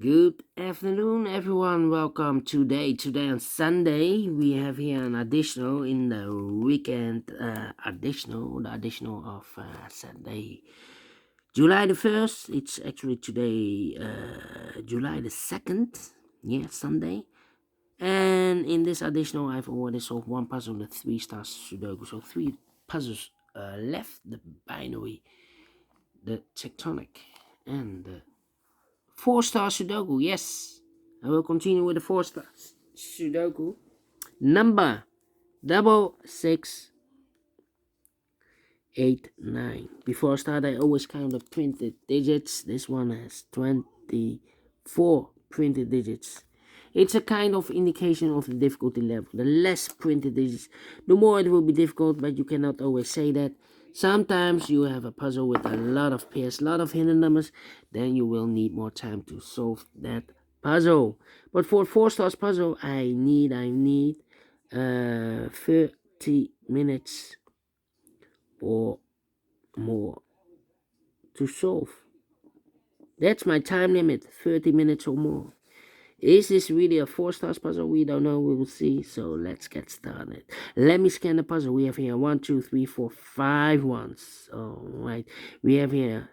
Good afternoon, everyone. Welcome today. Today on Sunday, we have here an additional in the weekend. The additional of Sunday, July the 1st. It's actually today, July the 2nd. Yeah, Sunday. And in this additional, I've already solved one puzzle, the 3 stars Sudoku. So three puzzles left: the binary, the tectonic, and the 4 stars Sudoku. Yes, I will continue with the 4 stars Sudoku. Number double 689. Before I start, I always count the printed digits. This one has 24 printed digits. It's a kind of indication of the difficulty level. The less printed digits, the more it will be difficult, but you cannot always say that. Sometimes you have a puzzle with a lot of pairs, a lot of hidden numbers, then you will need more time to solve that puzzle. But for 4 stars puzzle, I need 30 minutes or more to solve. That's my time limit, 30 minutes or more. Is this really a 4 stars puzzle? We don't know. We will see. So let's get started. Let me scan the puzzle. We have here 1, 2, 3, 4, 5 ones. All right. We have here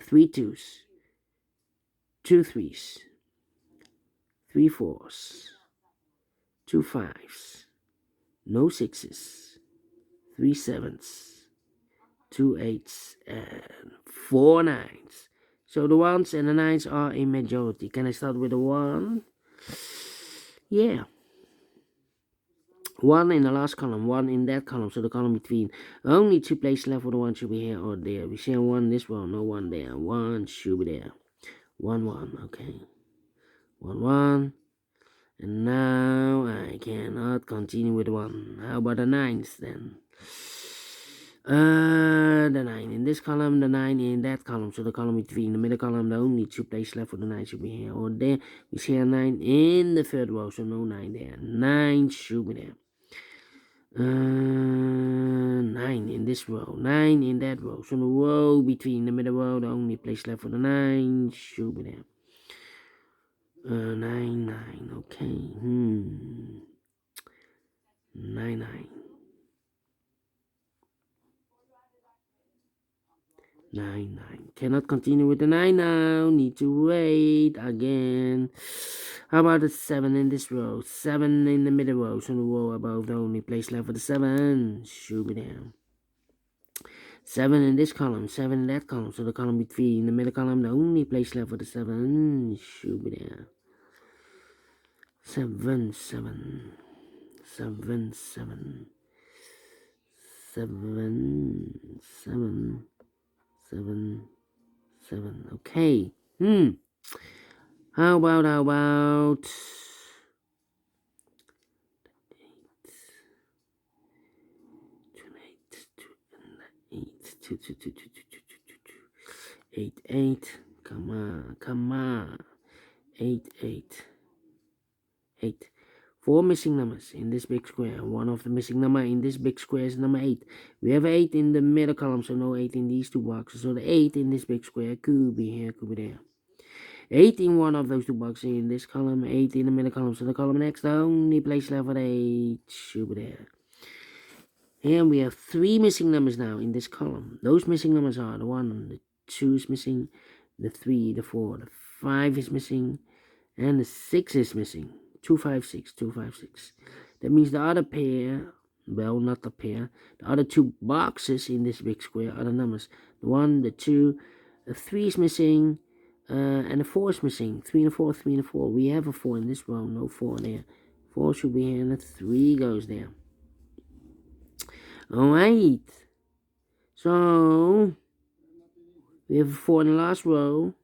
3 twos, 2 threes, 3 fours, 2 fives, no sixes, 3 sevens, 2 eights, and 4 nines. So the ones and the nines are in majority. Can I start with the 1? Yeah. 1 in the last column, 1 in that column, so the column between. Only 2 places left for the 1 should be here or there. We see 1 this row, no 1 there. 1 should be there. 1, 1, okay. 1, 1. And now I cannot continue with 1. How about the 9s then? The 9 in this column, the 9 in that column, so the column between. The middle column, the only 2 places left for the 9 should be here or there. We see a 9 in the third row, so no 9 there. 9 should be there. 9 in this row, 9 in that row. So the row between the middle row, the only place left for the 9 should be there. 9, 9, okay. 9, 9. 9, 9. Cannot continue with the 9 now. Need to wait again. How about the 7 in this row? 7 in the middle row. So the row above, the only place left for the 7 should be there. 7 in this column, 7 in that column, so the column between the middle column, the only place left for the 7 should be there. 7, 7, 7, 7, 7, 7, 7, 7. Okay. How about 8, 8. Come on. 8, 8. 8. 4 missing numbers in this big square. One of the missing number in this big square is number 8. We have 8 in the middle column, so no 8 in these two boxes. So the 8 in this big square could be here, could be there. 8 in one of those two boxes in this column, 8 in the middle column. So the column next, the only place left for the 8 should be there. And we have 3 missing numbers now in this column. Those missing numbers are the 1, the 2 is missing, the 3, the 4, the 5 is missing, and the 6 is missing. 2, 5, 6, 2, 5, 6. That means the other pair, well, not the pair, the other 2 boxes in this big square are the numbers. The 1, the 2, the 3 is missing, and the 4 is missing. 3 and 4, 3 and 4. We have a 4 in this row, no 4 there. 4 should be here, and the 3 goes there. Alright. So, we have a 4 in the last row.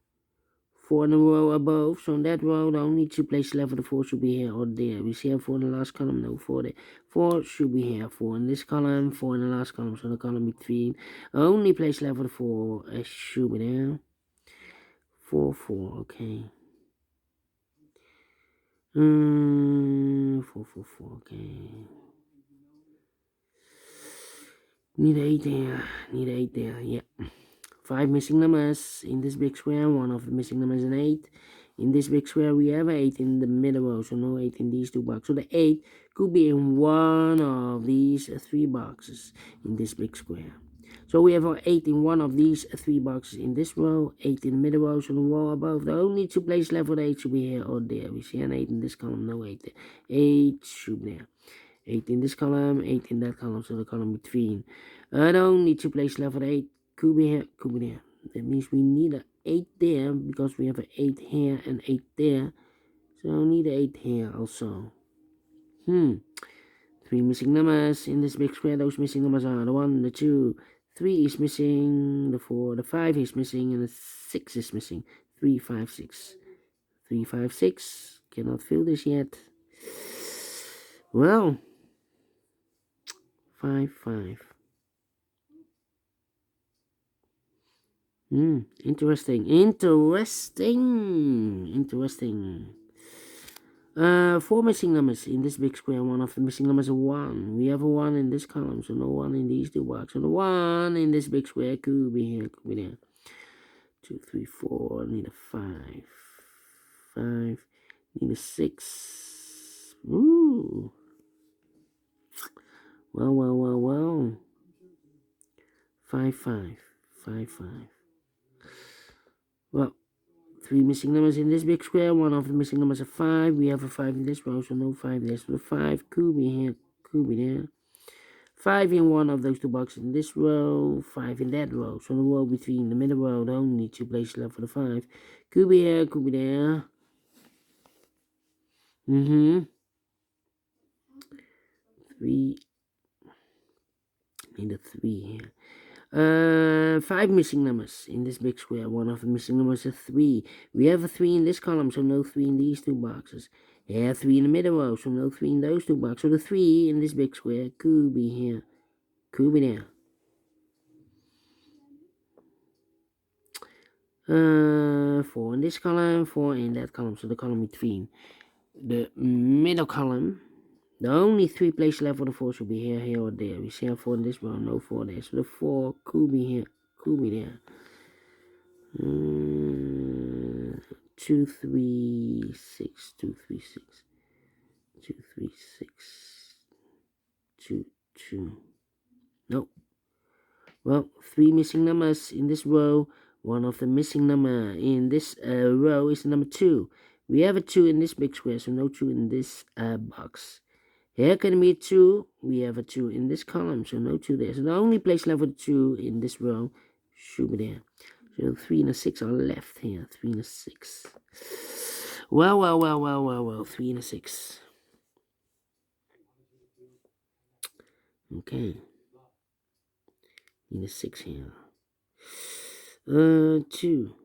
4 in the row above, so in that row, the only 2 places left for the 4 should be here or there. We see a 4 in the last column, no 4 there. 4 should be here, 4 in this column, 4 in the last column, so the column between. Only place left for the 4 should be there. 4, 4, okay. 4, 4, 4, okay. Need 8 there, yeah. 5 missing numbers in this big square. One of the missing numbers is an 8. In this big square, we have an 8 in the middle row, so no 8 in these two boxes. So the 8 could be in one of these three boxes in this big square. So we have an 8 in one of these three boxes in this row, 8 in the middle row, so the row above. The only two places left for the 8 should be here or there. We see an 8 in this column, no 8 there. 8 should be there. 8 in this column, 8 in that column, so the column between. The only two places left for the 8 could be here, could be there. That means we need an 8 there because we have an 8 here and 8 there. So we need an 8 here also. Three missing numbers in this big square. Those missing numbers are the 1, the 2, 3 is missing, the 4, the 5 is missing, and the 6 is missing. 3, 5, 6. 3, 5, 6. Cannot fill this yet. Well, 5, 5. Interesting. Four missing numbers in this big square. One of the missing numbers is 1. We have a 1 in this column, so no 1 in these two boxes. So the 1 in this big square could be here, could be there. 2, 3, 4. Need a 5. 5. Need a 6. Ooh. Well. 5, 5. 5, 5. Well, 3 missing numbers in this big square. One of the missing numbers is 5. We have a 5 in this row, so no 5 there. So the 5 could be here, could be there. 5 in one of those two boxes in this row, 5 in that row. So the row between the middle row, the only two places left for the 5. Could be here, could be there. 3. Need a 3 here. 5 missing numbers in this big square. One of the missing numbers is 3. We have a 3 in this column, so no 3 in these two boxes. Yeah, 3 in the middle row, so no 3 in those two boxes. So the 3 in this big square could be here, could be there. 4 in this column, 4 in that column, so the column between. The middle column, the only 3 places left for the 4 should be here, or there. We see a 4 in this row, no 4 there. So the 4 could be here, could be there. 2, 3, 6, 2, 3, 6. 2, 3, 6. 2, 2. Nope. Well, 3 missing numbers in this row. One of the missing number in this row is number 2. We have a 2 in this big square, so no 2 in this box. Here can be a 2. We have a 2 in this column, so no 2 there. So the only place left for the 2 in this row should be there. So 3 and a 6 are left here. 3 and a 6. Well. 3 and a 6. Okay. Need a 6 here. 2.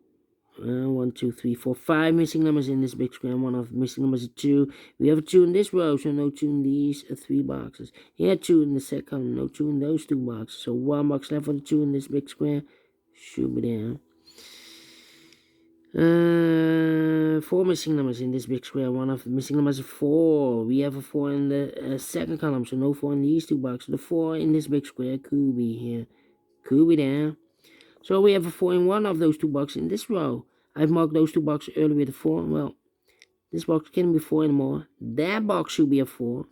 1, 2, 3, 4, 5 missing numbers in this big square. One of the missing numbers is 2. We have a 2 in this row, so no 2 in these 3 boxes. Here, 2 in the second, no 2 in those 2 boxes. So 1 box left for the 2 in this big square. Should be there. 4 missing numbers in this big square. One of the missing numbers is 4. We have a 4 in the second column, so no 4 in these 2 boxes. The 4 in this big square could be here, could be there. So we have a 4 in one of those 2 boxes in this row. I've marked those 2 boxes earlier with a 4. Well, this box can't be 4 anymore. That box should be a 4.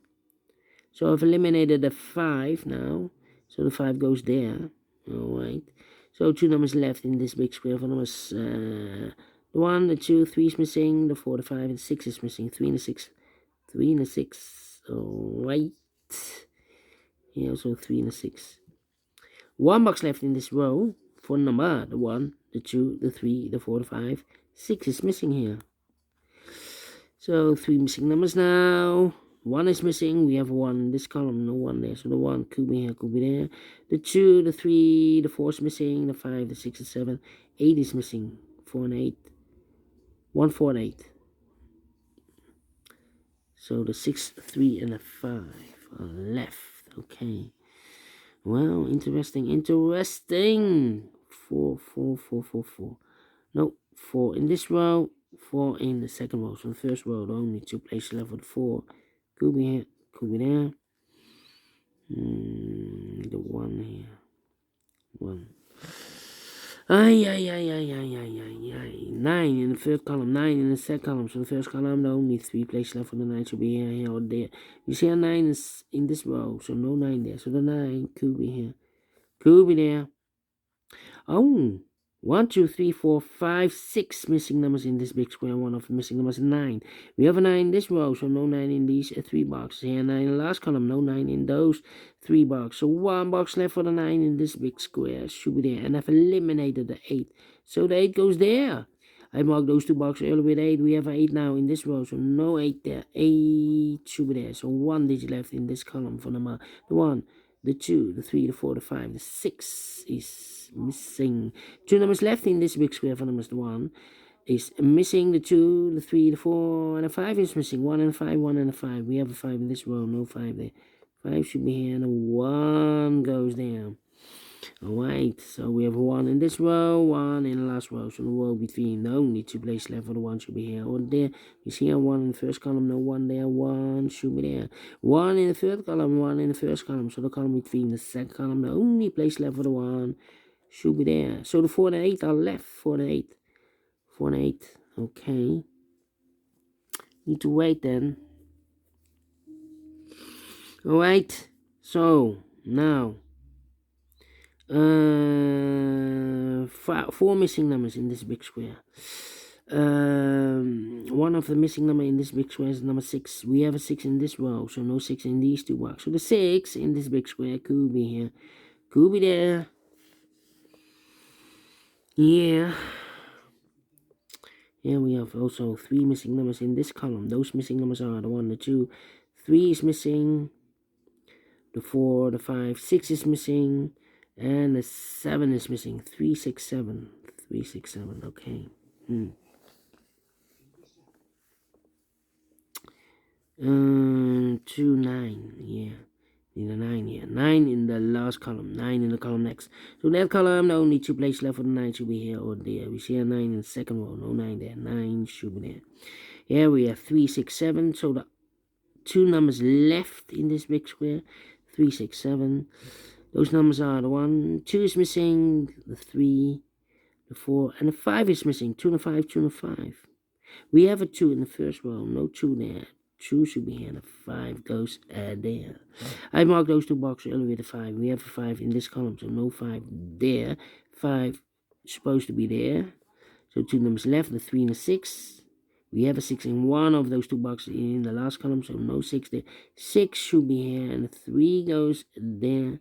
So I've eliminated the 5 now. So the 5 goes there. Alright. So 2 numbers left in this big square. For numbers, the 1, the 2, 3 is missing. The 4, the 5, and 6 is missing. 3 and a 6. 3 and a 6. Alright. Here also 3 and a 6. 1 box left in this row. For number, the 1, the 2, the 3, the 4, the 5, 6 is missing here. So 3 missing numbers now. 1 is missing. We have 1 in this column, no 1 there. So the 1 could be here, could be there. The 2, the 3, the 4 is missing. The 5, the 6, the 7, 8 is missing. 4 and 8. 1, 4, and 8. So the 6, 3, and the 5 are left. Okay. Well, interesting. 4. No, 4 in this row, 4 in the second row. So the first row, the only 2 places left for the 4. Could be here, could be there. The 1 here. 1. Ay, ay, ay, ay, ay, ay, ay, ay. 9 in the third column, 9 in the second column. So the first column, the only 3 places left for the 9 should be here, here, or there. You see a 9 is in this row, so no 9 there. So the 9 could be here. Could be there. Oh, 1, 2, 3, 4, 5, 6 missing numbers in this big square. One of the missing numbers is 9. We have a 9 in this row, so no 9 in these 3 boxes. Here, 9 in the last column, no 9 in those 3 boxes. So 1 box left for the 9 in this big square. Should be there. And I've eliminated the 8. So the 8 goes there. I marked those 2 boxes earlier with 8. We have an 8 now in this row, so no 8 there. 8 should be there. So 1 digit left in this column for the 1, the 2, the 3, the 4, the 5, the 6 is missing. 2 numbers left in this big square for numbers. The 1 is missing. The 2, the 3, the 4, and the 5 is missing. 1 and 5, 1 and a 5. We have a 5 in this row, no 5 there. 5 should be here, and a 1 goes down. Alright, so we have a 1 in this row, 1 in the last row. So the row between the only 2 places left for the 1 should be here or there. You see a 1 in the first column, no 1 there, 1 should be there. 1 in the third column, 1 in the first column. So the column between the second column, the only place left for the 1 should be there. So the 4 and 8 are left, 4 and 8. 4 and 8, okay. Need to wait then. Alright, so now 4 missing numbers in this big square. One of the missing number in this big square is number 6. We have a 6 in this row, so no 6 in these 2 boxes. So the 6 in this big square could be here, could be there. Yeah. Here we have also 3 missing numbers in this column. Those missing numbers are the 1, the 2, 3 is missing, the 4, the 5, 6 is missing, and the 7 is missing. 3, 6, 7. 3, 6, 7. Okay. 2, 9. Yeah. Need a 9 here. 9 in the last column. 9 in the column next. So that column, the only 2 places left for the 9 should be here or there. We see a 9 in the second row. No 9 there. 9 should be there. Here we have 3, 6, 7. So the 2 numbers left in this big square. 3, 6, 7. Those numbers are the 1, 2 is missing, the 3, the 4, and the 5 is missing. 2 and a 5, 2 and a 5. We have a 2 in the first row, no 2 there. 2 should be here, and the 5 goes there. I marked those 2 boxes earlier with the 5. We have a 5 in this column, so no 5 there. 5 is supposed to be there. So 2 numbers left, the 3 and the 6. We have a 6 in one of those 2 boxes in the last column, so no 6 there. 6 should be here, and the 3 goes there.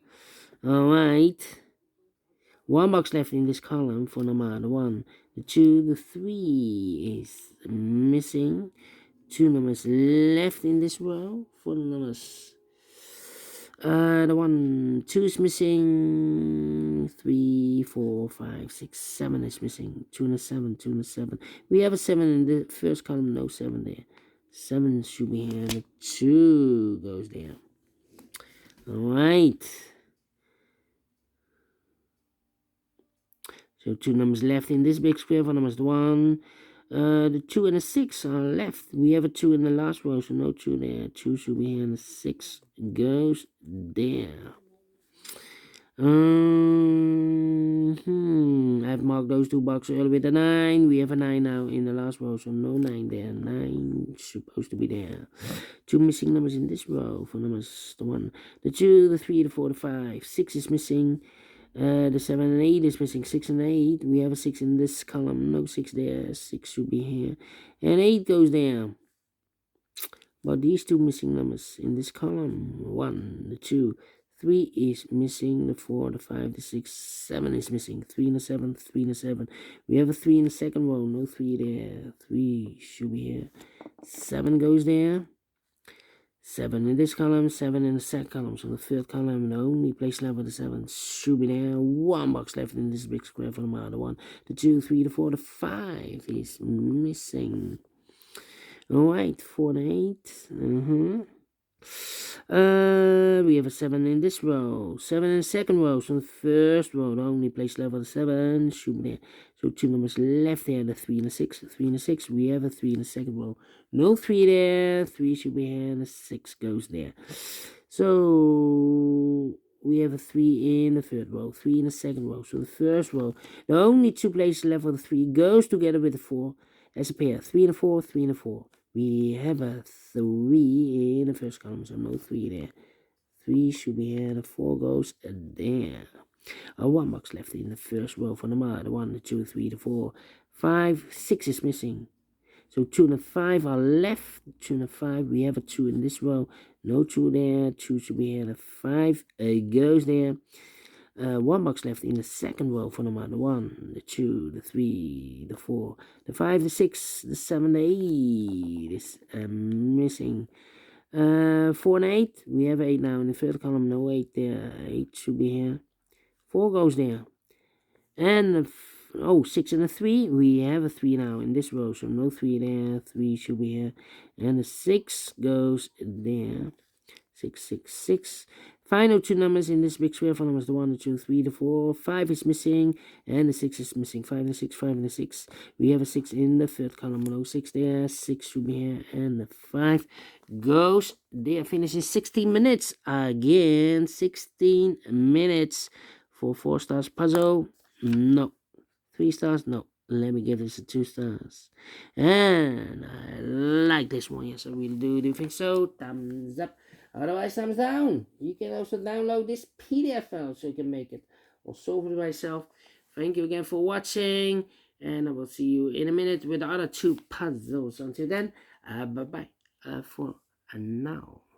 Alright. 1 box left in this column for number 1. The 2, the 3 is missing. 2 numbers left in this row for the numbers. The 1, 2 is missing. 3, 4, 5, 6, 7 is missing. 2 and a 7, 2 and a 7. We have a 7 in the first column, no 7 there. 7 should be here, and the 2 goes there. Alright. So 2 numbers left in this big square for numbers 1. The 2 and the 6 are left. We have a 2 in the last row, so no 2 there. 2 should be here, and the 6 goes there. I've marked those 2 boxes earlier with a 9. We have a 9 now in the last row, so no 9 there. 9 is supposed to be there. 2 missing numbers in this row for numbers the 1, the 2, the 3, the 4, the 5. 6 is missing. The 7 and 8 is missing. 6 and 8. We have a 6 in this column. No 6 there. 6 should be here. And 8 goes there. But these 2 missing numbers in this column. 1, the 2, 3 is missing. The 4, the 5, the 6, 7 is missing. 3 and the 7, 3 and the 7. We have a 3 in the second row. No 3 there. 3 should be here. 7 goes there. 7 in this column, 7 in the second column. So the third column, the only place left with the 7 should be there. 1 box left in this big square for the amount. The 1, the 2, 3, the 4, the 5 is missing. Alright, 4 and 8. We have a 7 in this row. 7 in the second row. So the first row, the only place left with the 7 should be there. So 2 numbers left there, the 3 and the 6. 3 and the 6, we have a 3 in the second row. No 3 there, 3 should be here, and the 6 goes there. So we have a 3 in the third row, 3 in the second row. So the first row, the only 2 places left for the 3 goes together with the 4 as a pair. 3 and a 4, 3 and a 4. We have a 3 in the first column, so no 3 there. 3 should be here, the 4 goes there. 1 box left in the first row for the 1, the 2, 3, the 4, 5, 6 is missing. So 2 and a 5 are left. 2 and a 5, we have a 2 in this row. No 2 there. 2 should be here. The 5 goes there. 1 box left in the second row for number 1, the 2, the 3, the 4, the 5, the 6, the 7, the 8 is missing. 4 and 8, we have 8 now in the third column. No 8 there. 8 should be here. 4 goes there. And 6 and a 3, we have a 3 now in this row, so no 3 there. 3 should be here. And the 6 goes there. 6, 6, 6. Final 2 numbers in this big square for numbers, the 1, the 2, 3, the 4. 5 is missing, and the 6 is missing. 5 and 6, 5 and 6. We have a 6 in the third column. No 6 there. 6 should be here, and the 5 goes there. Finishes 16 minutes. Again, 16 minutes for 4 stars puzzle. No. 3 stars? No. Let me give this a 2 stars. And I like this one. Yes, I really do. Do you think so? Thumbs up. Otherwise, thumbs down. You can also download this PDF file so you can make it or solve it myself. Thank you again for watching. And I will see you in a minute with the other 2 puzzles. Until then, bye-bye for now.